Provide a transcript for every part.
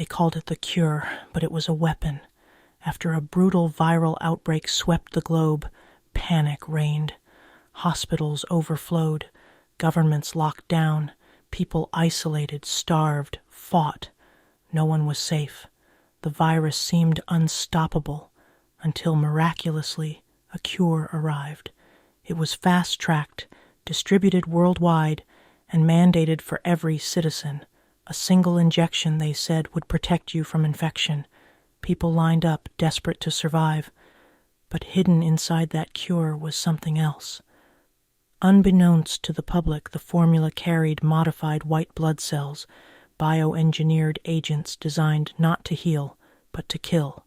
They called it the cure, but it was a weapon. After a brutal viral outbreak swept the globe, panic reigned. Hospitals overflowed, governments locked down, people isolated, starved, fought. No one was safe. The virus seemed unstoppable until miraculously a cure arrived. It was fast-tracked, distributed worldwide, and mandated for every citizen. A single injection, they said, would protect you from infection. People lined up, desperate to survive. But hidden inside that cure was something else. Unbeknownst to the public, the formula carried modified white blood cells, bioengineered agents designed not to heal, but to kill.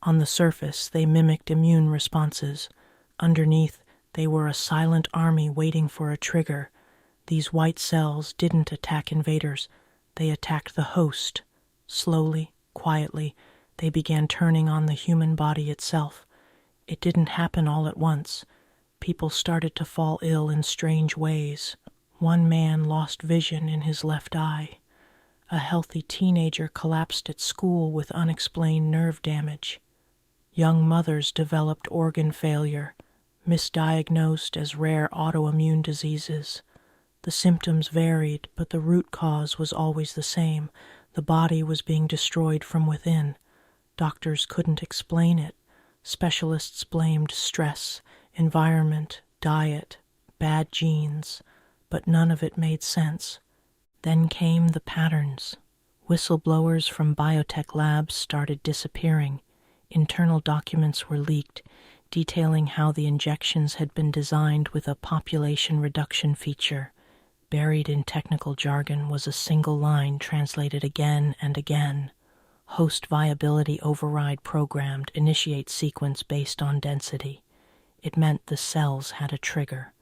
On the surface, they mimicked immune responses. Underneath, they were a silent army waiting for a trigger. These white cells didn't attack invaders. They attacked the host. Slowly, quietly, they began turning on the human body itself. It didn't happen all at once. People started to fall ill in strange ways. One man lost vision in his left eye. A healthy teenager collapsed at school with unexplained nerve damage. Young mothers developed organ failure, misdiagnosed as rare autoimmune diseases. The symptoms varied, but the root cause was always the same. The body was being destroyed from within. Doctors couldn't explain it. Specialists blamed stress, environment, diet, bad genes, but none of it made sense. Then came the patterns. Whistleblowers from biotech labs started disappearing. Internal documents were leaked, detailing how the injections had been designed with a population reduction feature. Buried in technical jargon was a single line translated again and again. Host viability override programmed, initiate sequence based on density. It meant the cells had a trigger,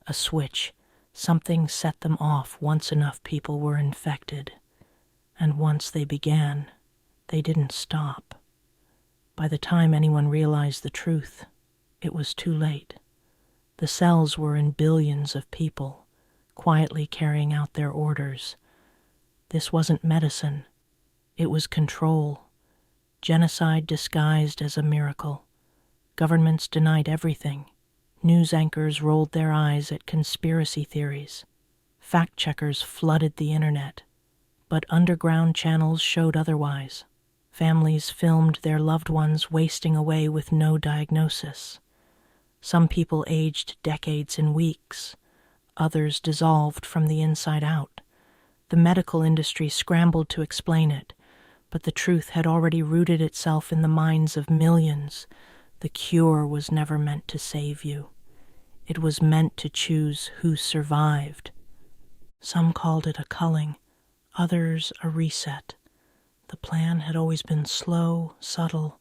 a switch. Something set them off once enough people were infected. And once they began, they didn't stop. By the time anyone realized the truth, it was too late. The cells were in billions of people, quietly carrying out their orders. This wasn't medicine. It was control. Genocide disguised as a miracle. Governments denied everything. News anchors rolled their eyes at conspiracy theories. Fact-checkers flooded the internet. But underground channels showed otherwise. Families filmed their loved ones wasting away with no diagnosis. Some people aged decades in weeks. Others dissolved from the inside out. The medical industry scrambled to explain it, but the truth had already rooted itself in the minds of millions. The cure was never meant to save you. It was meant to choose who survived. Some called it a culling, others a reset. The plan had always been slow, subtle,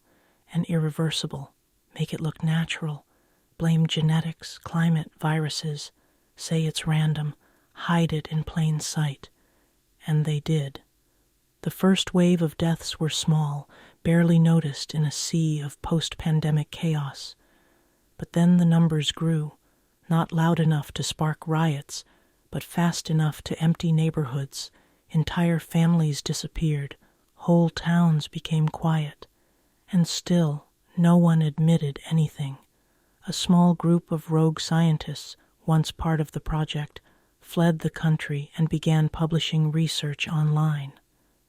and irreversible. Make it look natural. Blame genetics, climate, viruses. Say it's random. Hide it in plain sight. And they did. The first wave of deaths were small, barely noticed in a sea of post-pandemic chaos. But then the numbers grew, not loud enough to spark riots, but fast enough to empty neighborhoods. Entire families disappeared. Whole towns became quiet. And still, no one admitted anything. A small group of rogue scientists, once part of the project, fled the country and began publishing research online.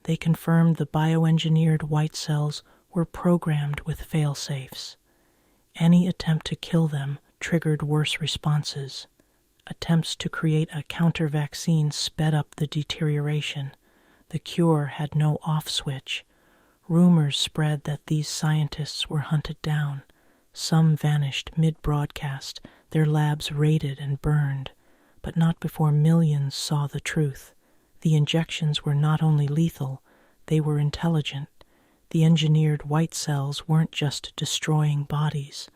They confirmed the bioengineered white cells were programmed with fail-safes. Any attempt to kill them triggered worse responses. Attempts to create a counter-vaccine sped up the deterioration. The cure had no off switch. Rumors spread that these scientists were hunted down. Some vanished mid-broadcast, their labs raided and burned, but not before millions saw the truth. The injections were not only lethal, they were intelligent. The engineered white cells weren't just destroying bodies,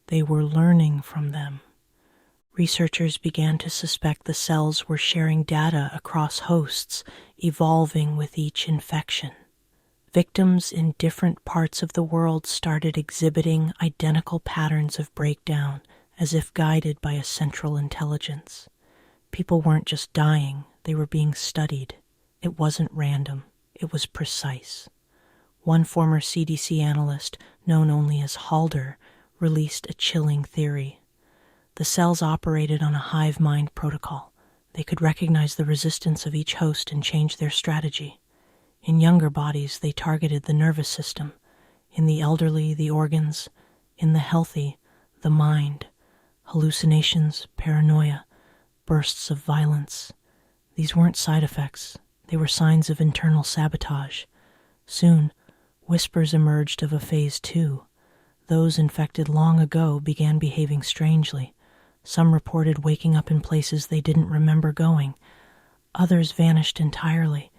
they were learning from them. Researchers began to suspect the cells were sharing data across hosts, evolving with each infection. Victims in different parts of the world started exhibiting identical patterns of breakdown, as if guided by a central intelligence. People weren't just dying, they were being studied. It wasn't random. It was precise. One former CDC analyst, known only as Halder, released a chilling theory. The cells operated on a hive mind protocol. They could recognize the resistance of each host and change their strategy. In younger bodies, they targeted the nervous system. In the elderly, the organs. In the healthy, the mind. Hallucinations, paranoia, bursts of violence. These weren't side effects. They were signs of internal sabotage. Soon, whispers emerged of a phase 2. Those infected long ago began behaving strangely. Some reported waking up in places they didn't remember going. Others vanished entirely.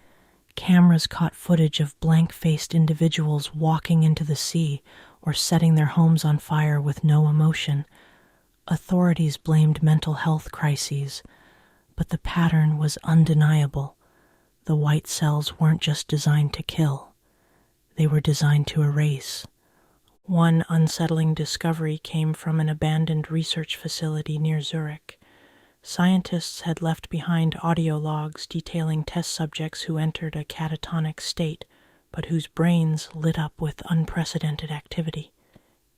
Cameras caught footage of blank-faced individuals walking into the sea or setting their homes on fire with no emotion. Authorities blamed mental health crises, but the pattern was undeniable. The white cells weren't just designed to kill. They were designed to erase. One unsettling discovery came from an abandoned research facility near Zurich. Scientists had left behind audio logs detailing test subjects who entered a catatonic state, but whose brains lit up with unprecedented activity.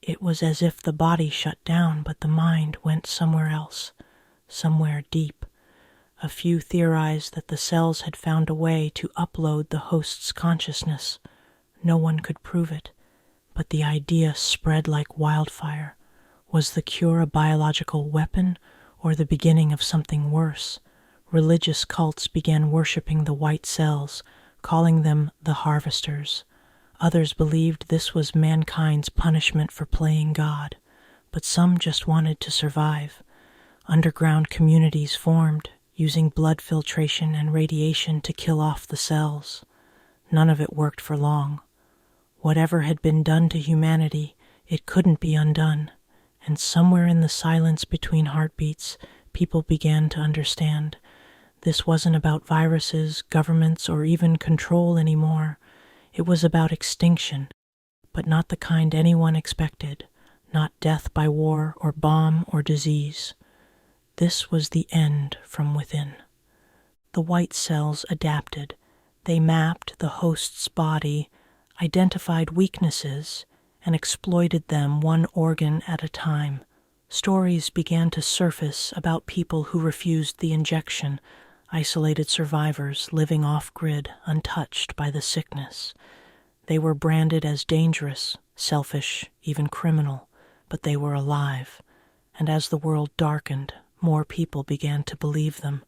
It was as if the body shut down, but the mind went somewhere else, somewhere deep. A few theorized that the cells had found a way to upload the host's consciousness. No one could prove it, but the idea spread like wildfire. Was the cure a biological weapon or the beginning of something worse? Religious cults began worshipping the white cells, calling them the harvesters. Others believed this was mankind's punishment for playing God, but some just wanted to survive. Underground communities formed, using blood filtration and radiation to kill off the cells. None of it worked for long. Whatever had been done to humanity, it couldn't be undone, and somewhere in the silence between heartbeats, people began to understand. This wasn't about viruses, governments, or even control anymore. It was about extinction, but not the kind anyone expected, not death by war or bomb or disease. This was the end from within. The white cells adapted. They mapped the host's body, identified weaknesses, and exploited them one organ at a time. Stories began to surface about people who refused the injection, isolated survivors living off-grid, untouched by the sickness. They were branded as dangerous, selfish, even criminal, but they were alive, and as the world darkened, more people began to believe them.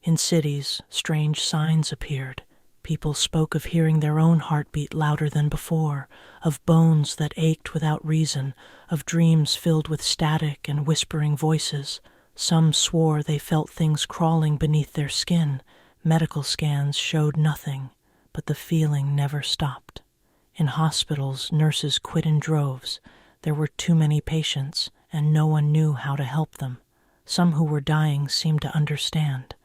In cities, strange signs appeared. People spoke of hearing their own heartbeat louder than before, of bones that ached without reason, of dreams filled with static and whispering voices. Some swore they felt things crawling beneath their skin. Medical scans showed nothing, but the feeling never stopped. In hospitals, nurses quit in droves. There were too many patients, and no one knew how to help them. Some who were dying seemed to understand.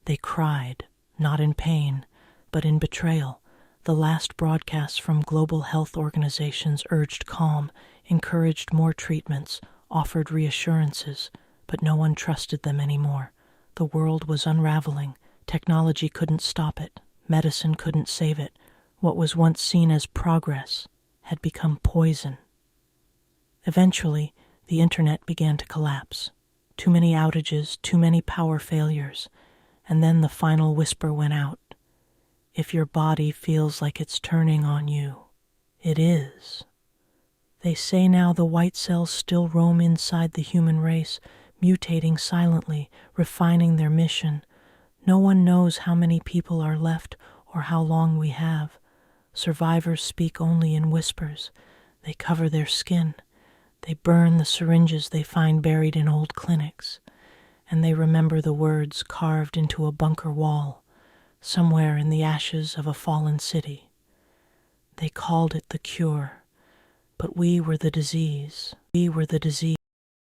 They cried, not in pain, but in betrayal. The last broadcasts from global health organizations urged calm, encouraged more treatments, offered reassurances, but no one trusted them anymore. The world was unraveling. Technology couldn't stop it. Medicine couldn't save it. What was once seen as progress had become poison. Eventually, the internet began to collapse. Too many outages, too many power failures, and then the final whisper went out. If your body feels like it's turning on you, it is. They say now the white cells still roam inside the human race, mutating silently, refining their mission. No one knows how many people are left or how long we have. Survivors speak only in whispers. They cover their skin. They burn the syringes they find buried in old clinics. And they remember the words carved into a bunker wall, somewhere in the ashes of a fallen city. They called it the cure, but we were the disease. We were the disease.